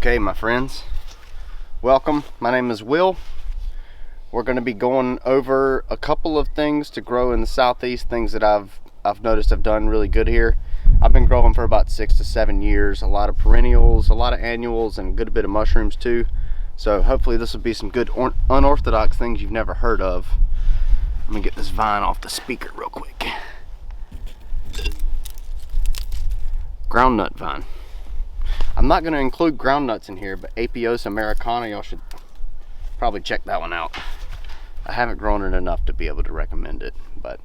Okay, my friends, welcome. My name is Will. We're going to be going over a couple of things to grow in the southeast, things that I've noticed have done really good here. I've been growing for about 6 to 7 years, a lot of perennials, a lot of annuals, and a good bit of mushrooms too. So hopefully this will be some good unorthodox things you've never heard of. Let me get this vine off the speaker real quick. Groundnut vine. I'm not going to include groundnuts in here, but Apios americana, y'all should probably check that one out. I haven't grown it enough to be able to recommend it, but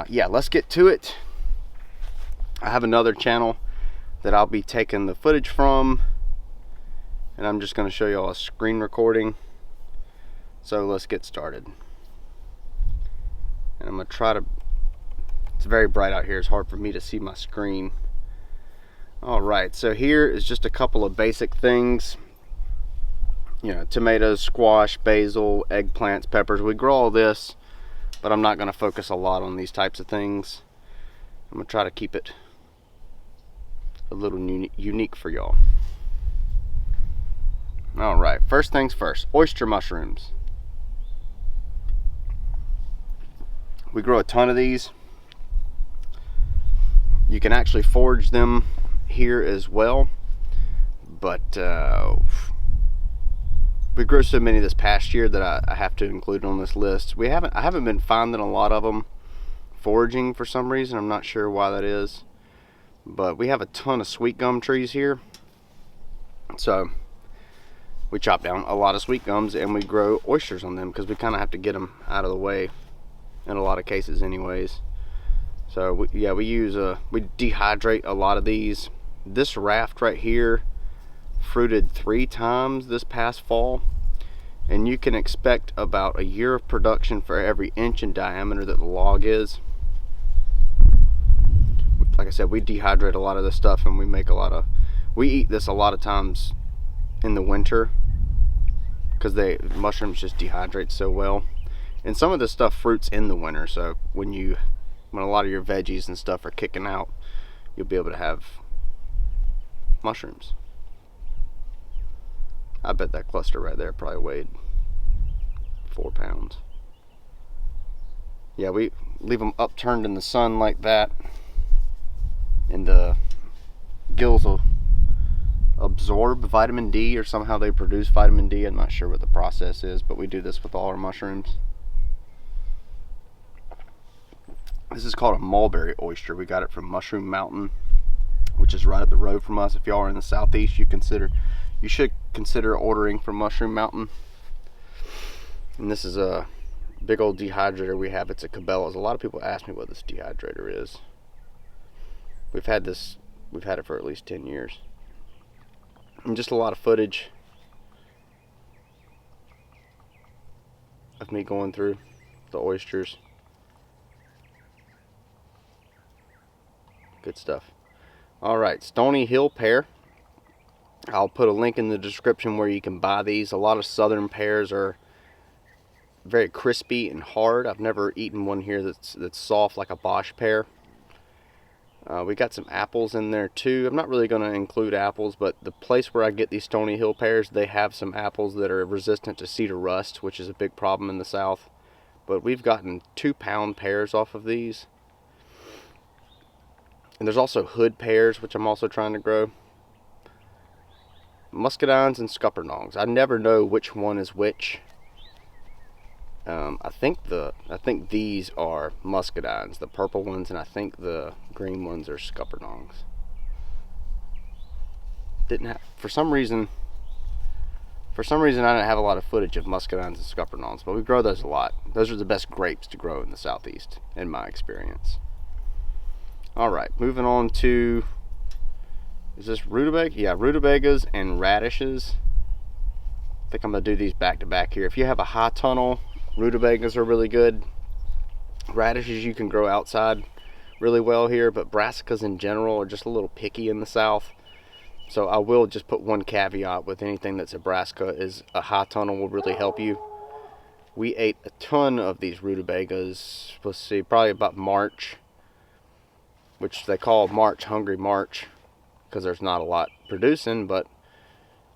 yeah, let's get to it. I have another channel that I'll be taking the footage from, and I'm just going to show y'all a screen recording. So let's get started. And I'm going to try to, it's very bright out here, it's hard for me to see my screen. Alright, so here is just a couple of basic things. You know, tomatoes, squash, basil, eggplants, peppers. We grow all this, but I'm not going to focus a lot on these types of things. I'm going to try to keep it a little unique for y'all. Alright, first things first, oyster mushrooms. We grow a ton of these. You can actually forage them here as well, but we grew so many this past year that I have to include on this list. I haven't been finding a lot of them foraging for some reason. I'm not sure why that is, but we have a ton of sweet gum trees here, so we chop down a lot of sweet gums and we grow oysters on them because we kind of have to get them out of the way in a lot of cases anyways. So we dehydrate a lot of these. This raft right here fruited 3 times this past fall, and you can expect about a year of production for every inch in diameter that the log is. Like I said, we dehydrate a lot of this stuff, and we eat this a lot of times in the winter because mushrooms just dehydrate so well. And some of this stuff fruits in the winter, so when a lot of your veggies and stuff are kicking out, you'll be able to have mushrooms. I bet that cluster right there probably weighed 4 pounds. Yeah, we leave them upturned in the sun like that, and the gills will absorb vitamin D, or somehow they produce vitamin D. I'm not sure what the process is, but we do this with all our mushrooms. This is called a Mulberry oyster. We got it from Mushroom Mountain, which is right up the road from us. If y'all are in the southeast, you should consider ordering from Mushroom Mountain. And this is a big old dehydrator we have. It's a Cabela's. A lot of people ask me what this dehydrator is. We've had it for at least 10 years. And just a lot of footage of me going through the oysters. Good stuff. Alright, Stoney Hill pear. I'll put a link in the description where you can buy these. A lot of southern pears are very crispy and hard. I've never eaten one here that's soft like a Bosch pear. We got some apples in there too. I'm not really going to include apples, but the place where I get these Stoney Hill pears, they have some apples that are resistant to cedar rust, which is a big problem in the south. But we've gotten 2-pound pears off of these. And there's also hood pears, which I'm also trying to grow. Muscadines and scuppernongs. I never know which one is which. I think these are muscadines, the purple ones, and I think the green ones are scuppernongs. For some reason I didn't have a lot of footage of muscadines and scuppernongs, but we grow those a lot. Those are the best grapes to grow in the southeast, in my experience. Alright, moving on to, is this rutabaga? Yeah, rutabagas and radishes. I think I'm going to do these back to back here. If you have a high tunnel, rutabagas are really good. Radishes you can grow outside really well here, but brassicas in general are just a little picky in the south. So I will just put one caveat with anything that's a brassica, is a high tunnel will really help you. We ate a ton of these rutabagas, let's see, probably about March, which they call March, Hungry March, because there's not a lot producing, but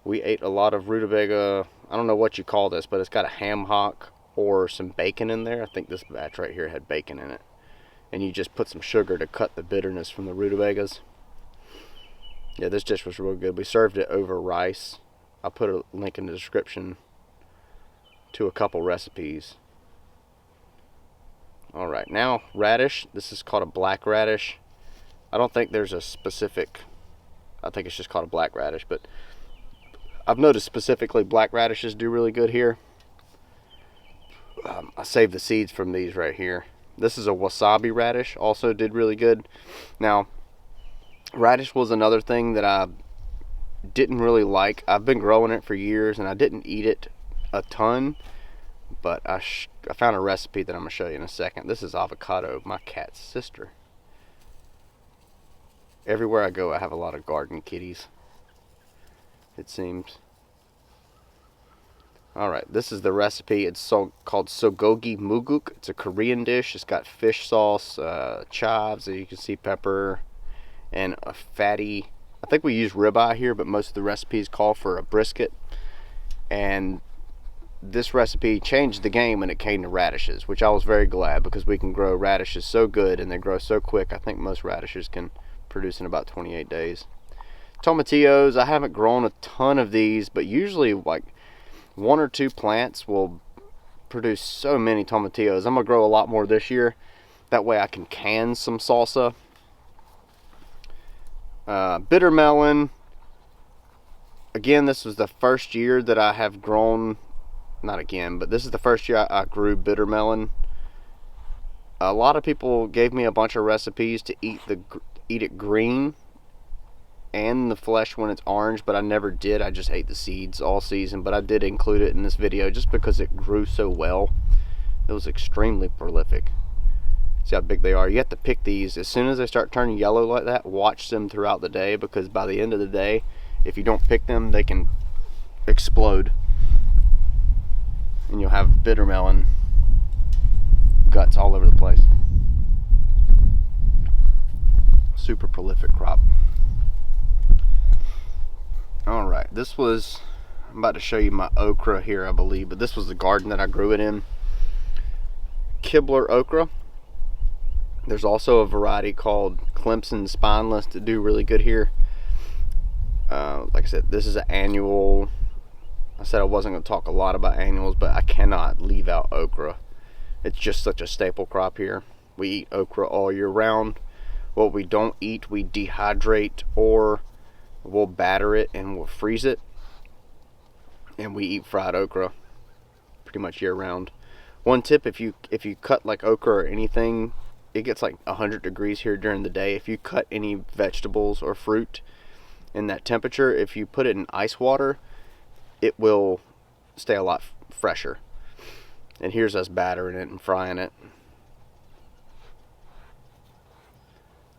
We ate a lot of rutabaga. I don't know what you call this, but it's got a ham hock or some bacon in there. I think this batch right here had bacon in it. And you just put some sugar to cut the bitterness from the rutabagas. Yeah, this dish was real good. We served it over rice. I'll put a link in the description to a couple recipes. Alright, now radish. This is called a black radish. I don't think there's a specific, I think it's just called a black radish, but I've noticed specifically black radishes do really good here. I saved the seeds from these right here. This is a wasabi radish, also did really good. Now, radish was another thing that I didn't really like. I've been growing it for years and I didn't eat it a ton, but I found a recipe that I'm going to show you in a second. This is avocado, my cat's sister. Everywhere I go I have a lot of garden kitties, it seems. Alright, this is the recipe. It's called sogogi muguk. It's a Korean dish. It's got fish sauce, chives, as you can see, pepper, and a fatty, I think we use ribeye here, but most of the recipes call for a brisket. And this recipe changed the game when it came to radishes, which I was very glad, because we can grow radishes so good and they grow so quick. I think most radishes can produce in about 28 days. Tomatillos, I haven't grown a ton of these, but usually like 1 or 2 plants will produce so many tomatillos. I'm going to grow a lot more this year. That way I can can some salsa. Bitter melon. Again, this was the first year that I have grown, not again, but this is the first year I grew bitter melon. A lot of people gave me a bunch of recipes to eat it green and the flesh when it's orange, but I never did. I just ate the seeds all season, but I did include it in this video just because it grew so well. It was extremely prolific. See how big they are. You have to pick these as soon as they start turning yellow like that. Watch them throughout the day, because by the end of the day, if you don't pick them, they can explode and you'll have bitter melon guts all over the place. Super prolific crop. Alright, this was, I'm about to show you my okra here, I believe, but this was the garden that I grew it in. Kibler Okra. There's also a variety called Clemson Spineless that do really good here. Like I said, this is an annual. I said I wasn't going to talk a lot about annuals, but I cannot leave out okra. It's just such a staple crop here. We eat okra all year round. What we don't eat, we dehydrate, or we'll batter it and we'll freeze it. And we eat fried okra pretty much year round. One tip, if you cut like okra or anything, it gets like 100 degrees here during the day. If you cut any vegetables or fruit in that temperature, if you put it in ice water, it will stay a lot fresher. And here's us battering it and frying it.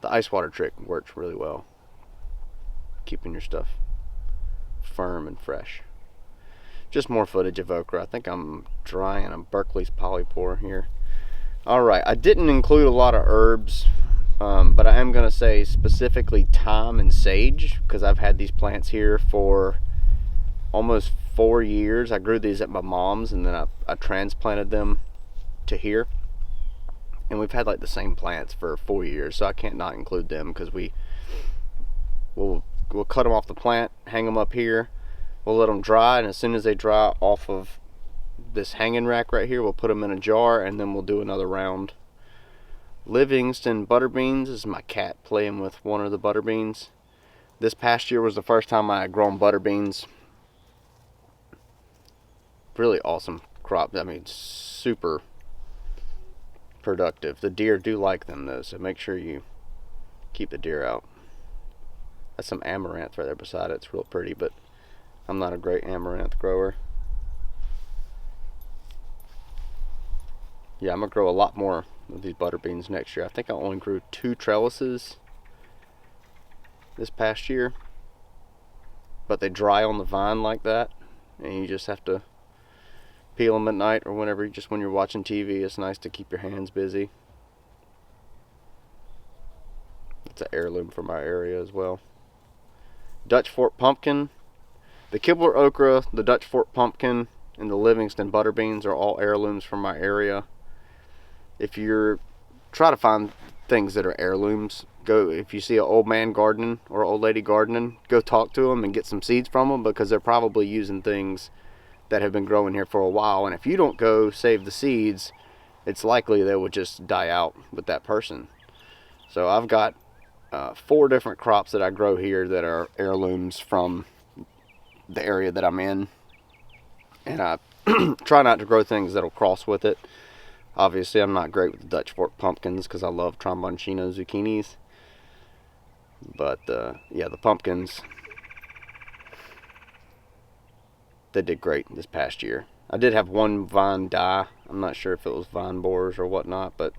The ice water trick works really well, keeping your stuff firm and fresh. Just more footage of okra. I think I'm drying a Berkeley's polypore here. Alright, I didn't include a lot of herbs, but I am going to say specifically thyme and sage, because I've had these plants here for almost 4 years. I grew these at my mom's, and then I transplanted them to here. And we've had like the same plants for 4 years, so I can't not include them, because we'll cut them off the plant, hang them up here, we'll let them dry, and as soon as they dry off of this hanging rack right here, we'll put them in a jar, and then we'll do another round. Livingston Butterbeans. This is my cat playing with one of the butterbeans. This past year was the first time I had grown butterbeans. Really awesome crop. I mean, super productive. The deer do like them though, so make sure you keep the deer out. That's some amaranth right there beside it. It's real pretty, but I'm not a great amaranth grower. Yeah, I'm gonna grow a lot more of these butterbeans next year. I think I only grew 2 trellises this past year, but they dry on the vine like that, and you just have to peel them at night or whenever, just when you're watching TV. It's nice to keep your hands busy. It's an heirloom from our area as well. Dutch Fort pumpkin. The Kibler Okra, the Dutch Fork Pumpkin, and the Livingston Butterbeans are all heirlooms from my area. If you're try to find things that are heirlooms, go, if you see an old man gardening or an old lady gardening, go talk to them and get some seeds from them, because they're probably using things that have been growing here for a while. And if you don't go save the seeds, it's likely they will just die out with that person. So I've got 4 different crops that I grow here that are heirlooms from the area that I'm in, and I try not to grow things that'll cross with it. Obviously, I'm not great with the Dutch Fork pumpkins because I love tromboncino zucchinis, but yeah, the pumpkins, they did great this past year. I did have one vine die. I'm not sure if it was vine borers or whatnot, but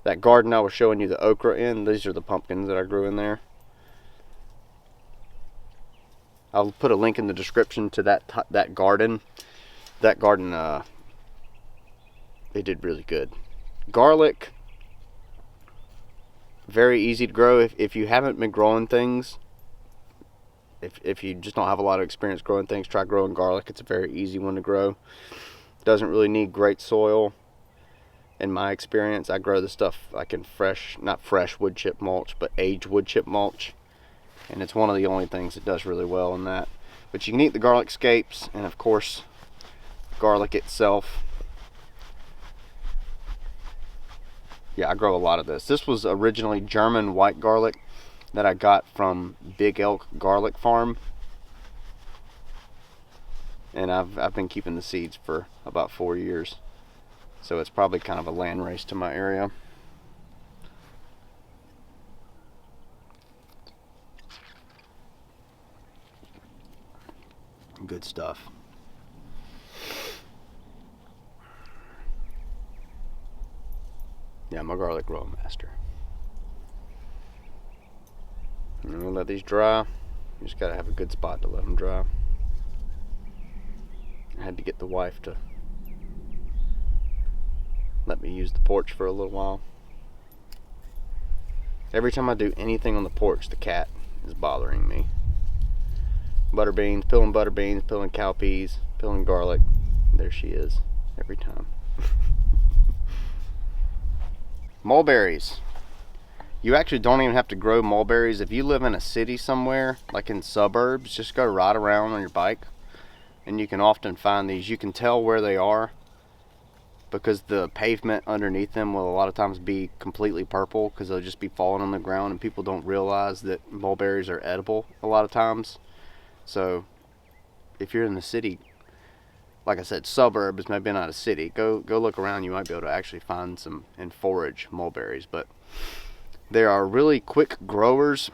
that garden I was showing you the okra in, these are the pumpkins that I grew in there. I'll put a link in the description to that garden. That garden, they did really good. Garlic, very easy to grow. If you haven't been growing things, if you just don't have a lot of experience growing things, try growing garlic. It's a very easy one to grow. Doesn't really need great soil. In my experience, I grow the stuff like in not fresh wood chip mulch, but aged wood chip mulch. And it's one of the only things that does really well in that. But you can eat the garlic scapes, and of course garlic itself. Yeah, I grow a lot of this. This was originally German white garlic that I got from Big Elk Garlic Farm, and I've been keeping the seeds for about 4 years, so it's probably kind of a land race to my area. Good stuff. Yeah, I'm a garlic growing master. I'm gonna let these dry. You just gotta have a good spot to let them dry. I had to get the wife to let me use the porch for a little while. Every time I do anything on the porch, the cat is bothering me. Butterbeans, peeling cowpeas, peeling garlic. There she is, every time. Mulberries. You actually don't even have to grow mulberries. If you live in a city somewhere, like in suburbs, just go ride around on your bike, and you can often find these. You can tell where they are because the pavement underneath them will a lot of times be completely purple, because they'll just be falling on the ground, and people don't realize that mulberries are edible a lot of times. So if you're in the city, like I said, suburbs, maybe not a city, go look around. You might be able to actually find some and forage mulberries, but they are really quick growers.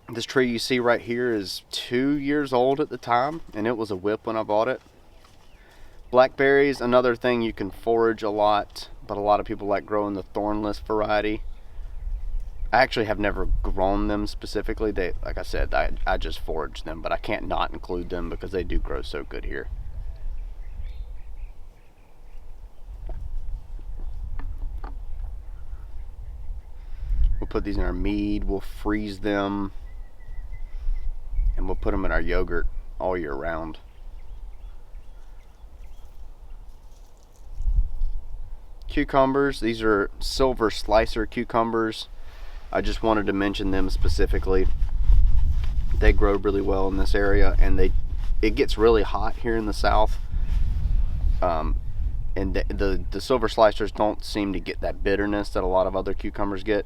This tree you see right here is 2 years old at the time, and it was a whip when I bought it. Blackberries, another thing you can forage a lot, but a lot of people like growing the thornless variety. I actually have never grown them specifically. They, like I said, I just forage them, but I can't not include them because they do grow so good here. We'll put these in our mead, we'll freeze them, and we'll put them in our yogurt all year round. Cucumbers, these are silver slicer cucumbers. I just wanted to mention them specifically. They grow really well in this area, and it gets really hot here in the south. And the silver slicers don't seem to get that bitterness that a lot of other cucumbers get.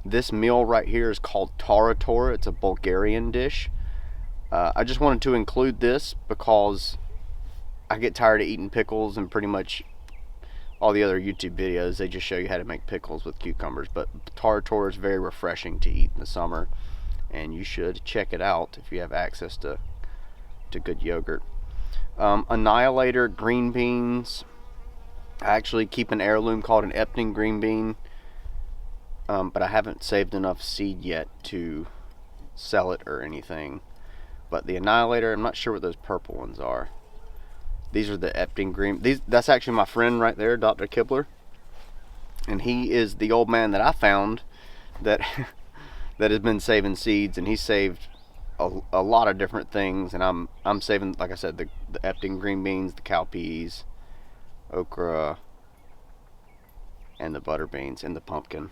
This meal right here is called tarator. It's a Bulgarian dish. I just wanted to include this because I get tired of eating pickles, and pretty much all the other YouTube videos, they just show you how to make pickles with cucumbers. But tarator is very refreshing to eat in the summer, and you should check it out if you have access to good yogurt. Annihilator green beans. I actually keep an heirloom called an Epting green bean, but I haven't saved enough seed yet to sell it or anything. But the Annihilator, I'm not sure what those purple ones are. These are the Epting green. That's actually my friend right there, Dr. Kibler. And he is the old man that I found that that has been saving seeds, and he saved a lot of different things, and I'm saving, like I said, the Epting green beans, the cowpeas, okra, and the butter beans, and the pumpkin.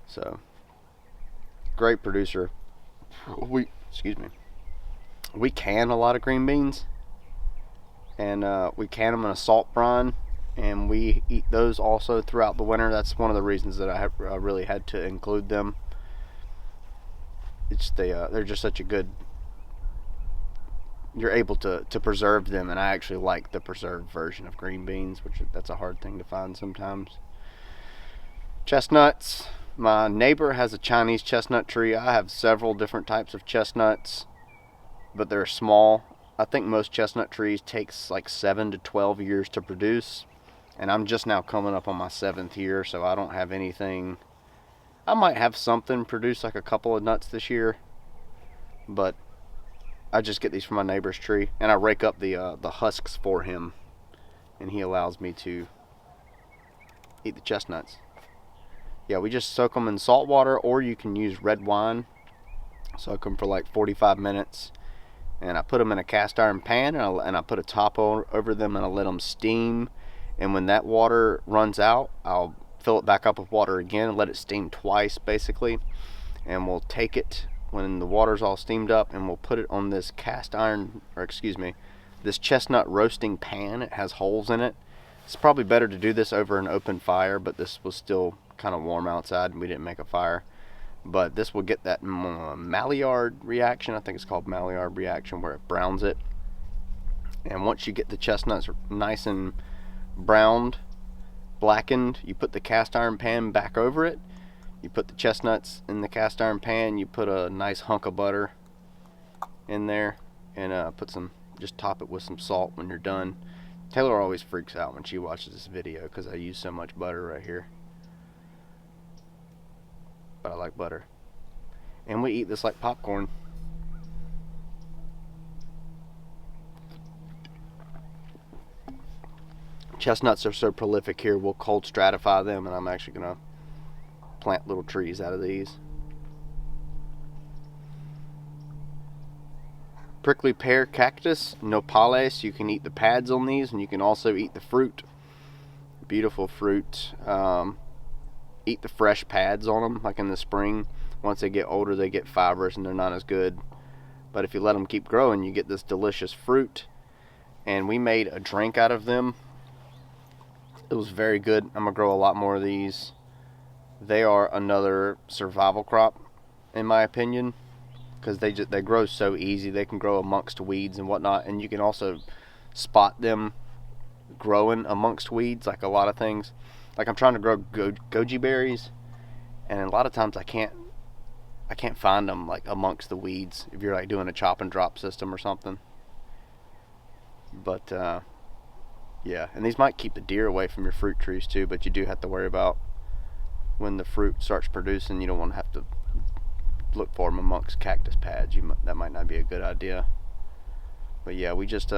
So, great producer. Excuse me. We can a lot of green beans, and we can them in a salt brine, and we eat those also throughout the winter. That's one of the reasons that I really had to include them. They're just such a good. You're able to preserve them, and I actually like the preserved version of green beans, that's a hard thing to find sometimes. Chestnuts. My neighbor has a Chinese chestnut tree. I have several different types of chestnuts, but they're small. I think most chestnut trees takes like 7 to 12 years to produce, and I'm just now coming up on my 7th year, so I don't have anything. I might have something produce like a couple of nuts this year, but I just get these from my neighbor's tree, and I rake up the husks for him, and he allows me to eat the chestnuts. Yeah, we just soak them in salt water, or you can use red wine. Soak them for like 45 minutes, and I put them in a cast iron pan, and I put a top over them, and I let them steam. And when that water runs out, I'll fill it back up with water again and let it steam twice, basically. And we'll take it when the water's all steamed up, and we'll put it on this this chestnut roasting pan. It has holes in it. It's probably better to do this over an open fire, but this was still kind of warm outside and we didn't make a fire. But this will get that Maillard reaction. I think it's called Maillard reaction, where it browns it. And once you get the chestnuts nice and browned, blackened, you put the cast iron pan back over it. You put the chestnuts in the cast iron pan. You put a nice hunk of butter in there, and just top it with some salt when you're done. Taylor always freaks out when she watches this video because I use so much butter right here. But I like butter. And we eat this like popcorn. Chestnuts are so prolific here, we'll cold stratify them, and I'm actually going to plant little trees out of these. Prickly pear cactus, nopales. You can eat the pads on these, and you can also eat the fruit. Beautiful fruit. Eat the fresh pads on them, like in the spring. Once they get older, they get fibrous and they're not as good. But if you let them keep growing, you get this delicious fruit. And we made a drink out of them. It was very good. I'm going to grow a lot more of these. They are another survival crop, in my opinion, because they grow so easy. They can grow amongst weeds and whatnot, and you can also spot them growing amongst weeds, like a lot of things. Like I'm trying to grow goji berries, and a lot of times I can't find them like amongst the weeds if you're like doing a chop and drop system or something. But yeah, and these might keep the deer away from your fruit trees too, but you do have to worry about when the fruit starts producing. You don't want to have to look for them amongst cactus pads. That might not be a good idea. But yeah, we just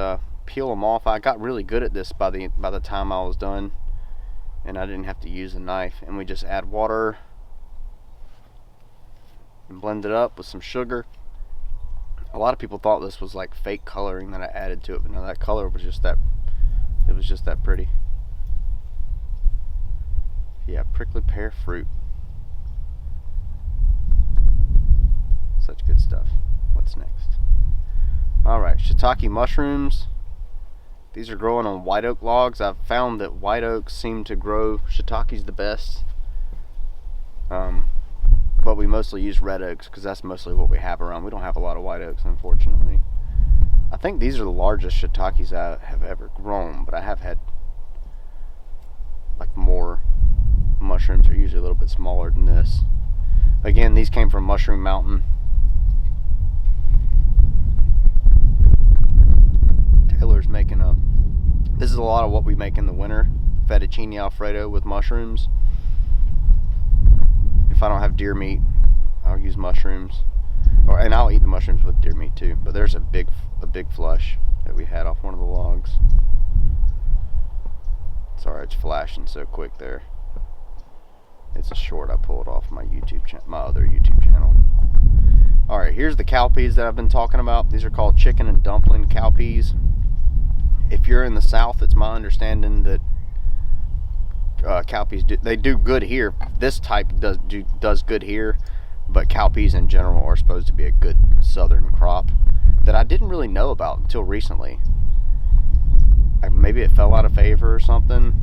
peel them off. I got really good at this by the time I was done, and I didn't have to use a knife. And we just add water and blend it up with some sugar. A lot of people thought this was like fake coloring that I added to it, but no, that color was just that. It was just that pretty. Yeah, prickly pear fruit. Such good stuff. What's next? Alright, shiitake mushrooms. These are growing on white oak logs. I've found that white oaks seem to grow shiitakes the best. But we mostly use red oaks because that's mostly what we have around. We don't have a lot of white oaks, unfortunately. I think these are the largest shiitakes I have ever grown, but I have had like more. Mushrooms are usually a little bit smaller than this. Again, these came from Mushroom Mountain. Taylor's making this is a lot of what we make in the winter. Fettuccine Alfredo with mushrooms. If I don't have deer meat, I'll use mushrooms. And I'll eat the mushrooms with deer meat too. But there's a big flush that we had off one of the logs. Sorry, it's flashing so quick there. It's a short I pulled off my other YouTube channel. Alright, here's the cowpeas that I've been talking about. These are called chicken and dumpling cowpeas. If you're in the South, it's my understanding that cowpeas they do good here. This type does good here, but cowpeas in general are supposed to be a good southern crop that I didn't really know about until recently. Maybe it fell out of favor or something,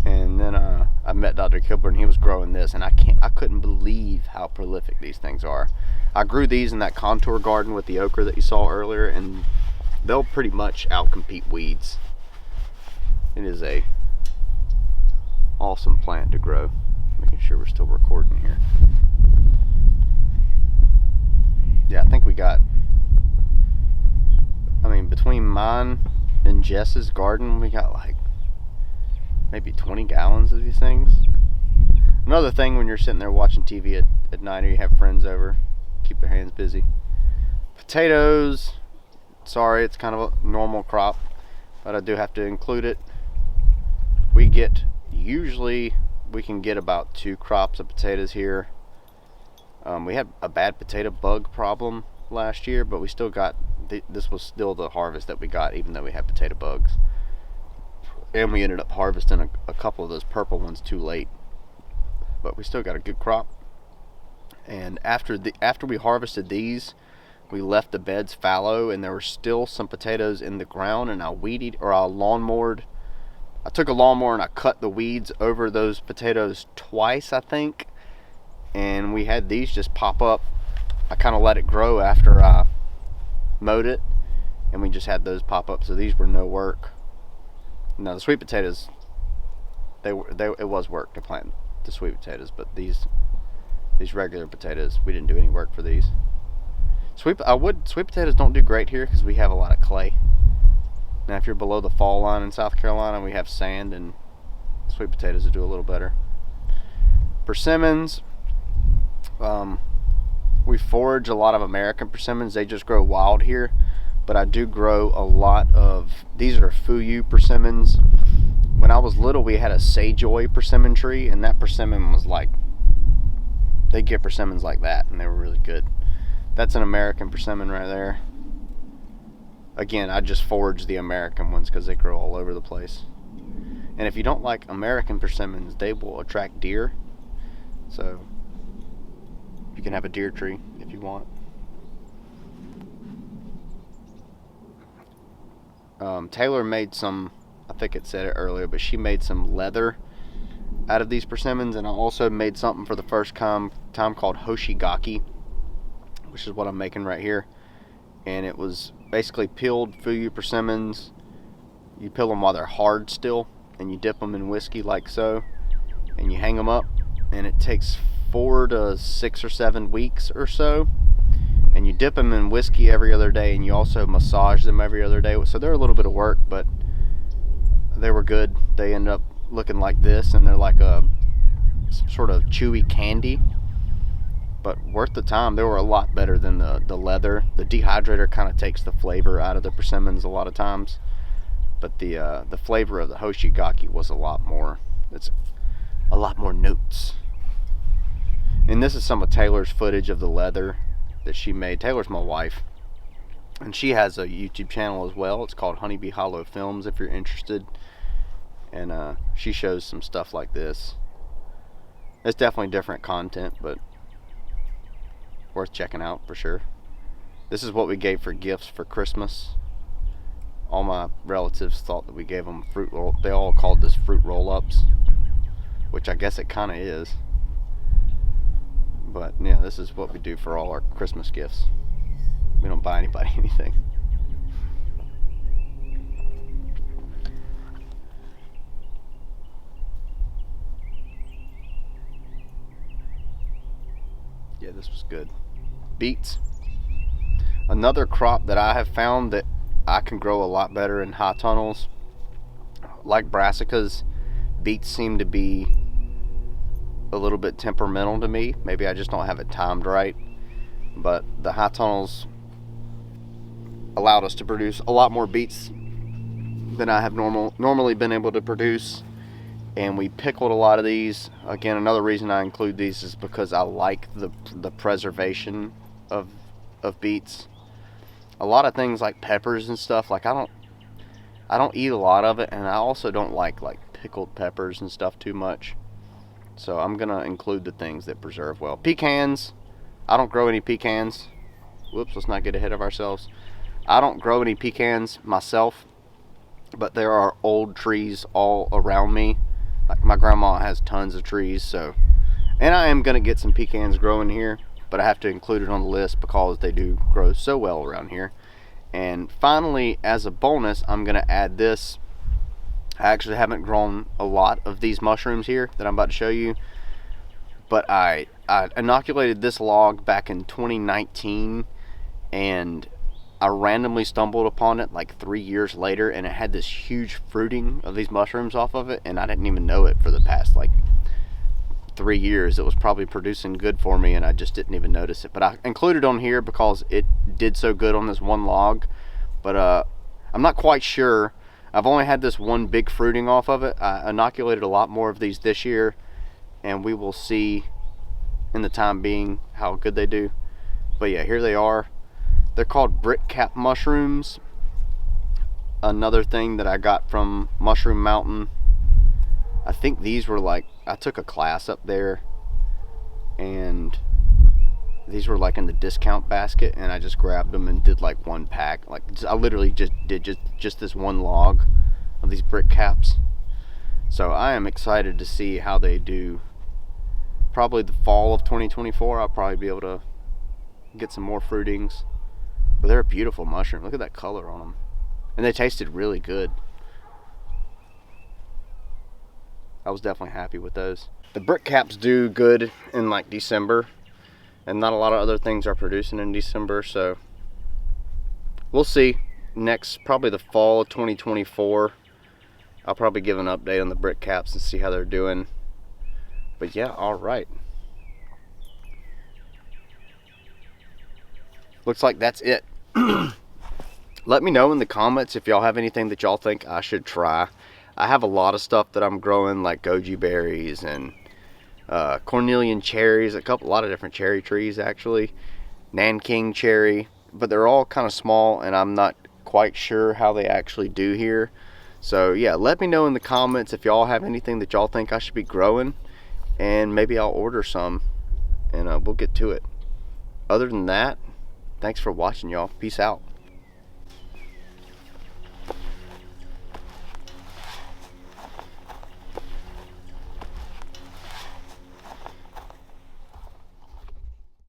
and then I met Dr. Kibler and he was growing this, and I couldn't believe how prolific these things are. I grew these in that contour garden with the okra that you saw earlier, and they'll pretty much outcompete weeds. It is a awesome plant to grow. Making sure we're still recording here. Yeah, I think we got, between mine and Jess's garden, we got like maybe 20 gallons of these things. Another thing when you're sitting there watching TV at night or you have friends over, keep their hands busy. Potatoes, sorry, it's kind of a normal crop, but I do have to include it. Usually we can get about 2 crops of potatoes here. We had a bad potato bug problem last year, but we still got, this was still the harvest that we got, even though we had potato bugs. And we ended up harvesting a couple of those purple ones too late, but we still got a good crop. And after we harvested these, we left the beds fallow, and there were still some potatoes in the ground, and I lawnmowered. I took a lawnmower and I cut the weeds over those potatoes twice, I think, and we had these just pop up. I kind of let it grow after I mowed it, and we just had those pop up, so these were no work. Now the sweet potatoes, it was work to plant the sweet potatoes, but these regular potatoes, we didn't do any work for these. Sweet potatoes don't do great here because we have a lot of clay. Now if you're below the fall line in South Carolina, we have sand, and sweet potatoes will do a little better. Persimmons, we forage a lot of American persimmons. They just grow wild here, but I do grow a lot of, these are Fuyu persimmons. When I was little, we had a Sageoy persimmon tree, and that persimmon was like, they get persimmons like that, and they were really good. That's an American persimmon right there. Again, I just forage the American ones because they grow all over the place. And if you don't like American persimmons, they will attract deer. So you can have a deer tree if you want. Taylor made some, I think it said it earlier, but she made some leather out of these persimmons, and I also made something for the first time called Hoshigaki, which is what I'm making right here. And it was basically peeled Fuyu persimmons. You peel them while they're hard still, and you dip them in whiskey like so, and you hang them up, and it takes 4 to 6 or 7 weeks or so, and you dip them in whiskey every other day, and you also massage them every other day. So they're a little bit of work, but they were good. They end up looking like this, and they're like a sort of chewy candy, but worth the time. They were a lot better than the leather. The dehydrator kind of takes the flavor out of the persimmons a lot of times, but the flavor of the Hoshigaki was a lot more. It's a lot more notes. And this is some of Taylor's footage of the leather that she made. Taylor's my wife, and she has a YouTube channel as well. It's called Honeybee Hollow Films if you're interested, and she shows some stuff like this. It's definitely different content, but worth checking out for sure. This is what we gave for gifts for Christmas. All my relatives thought that we gave them fruit roll. They all called this fruit roll-ups, which I guess it kind of is. But yeah, this is what we do for all our Christmas gifts. We don't buy anybody anything. Yeah, this was good. Beets. Another crop that I have found that I can grow a lot better in high tunnels. Like brassicas, beets seem to be a little bit temperamental to me. Maybe I just don't have it timed right. But the high tunnels allowed us to produce a lot more beets than I have normally been able to produce. And we pickled a lot of these. Again, another reason I include these is because I like the preservation of of beets. A lot of things like peppers and stuff, like I don't eat a lot of it, and I also don't like pickled peppers and stuff too much. So I'm gonna include the things that preserve well. Pecans, I don't grow any pecans. Whoops, let's not get ahead of ourselves. I don't grow any pecans myself, but there are old trees all around me. Like my grandma has tons of trees, so, and I am gonna get some pecans growing here, but I have to include it on the list because they do grow so well around here. And finally, as a bonus, I'm gonna add this. I actually haven't grown a lot of these mushrooms here that I'm about to show you, but I inoculated this log back in 2019, and I randomly stumbled upon it like 3 years later, and it had this huge fruiting of these mushrooms off of it, and I didn't even know it for the past like 3 years. It was probably producing good for me, and I just didn't even notice it. But I included on here because it did so good on this one log. But I'm not quite sure. I've only had this one big fruiting off of it. I inoculated a lot more of these this year, and we will see in the time being how good they do. But yeah, here they are. They're called Brickcap mushrooms. Another thing that I got from Mushroom Mountain. I think these were like, I took a class up there, and these were like in the discount basket, and I just grabbed them and did like one pack. Like I literally just did just this one log of these Brickcaps. So I am excited to see how they do. Probably the fall of 2024, I'll probably be able to get some more fruitings. But they're a beautiful mushroom. Look at that color on them. And they tasted really good. I was definitely happy with those. The Brickcaps do good in like December, and not a lot of other things are producing in December, so we'll see. Next, probably the fall of 2024, I'll probably give an update on the Brickcaps and see how they're doing. But yeah, all right. Looks like that's it. Let me know in the comments if y'all have anything that y'all think I should try. I have a lot of stuff that I'm growing, like goji berries and cornelian cherries, a lot of different cherry trees actually, Nanking cherry, but they're all kind of small, and I'm not quite sure how they actually do here. So yeah, let me know in the comments if y'all have anything that y'all think I should be growing, and maybe I'll order some, and we'll get to it. Other than that, thanks for watching, y'all. Peace out.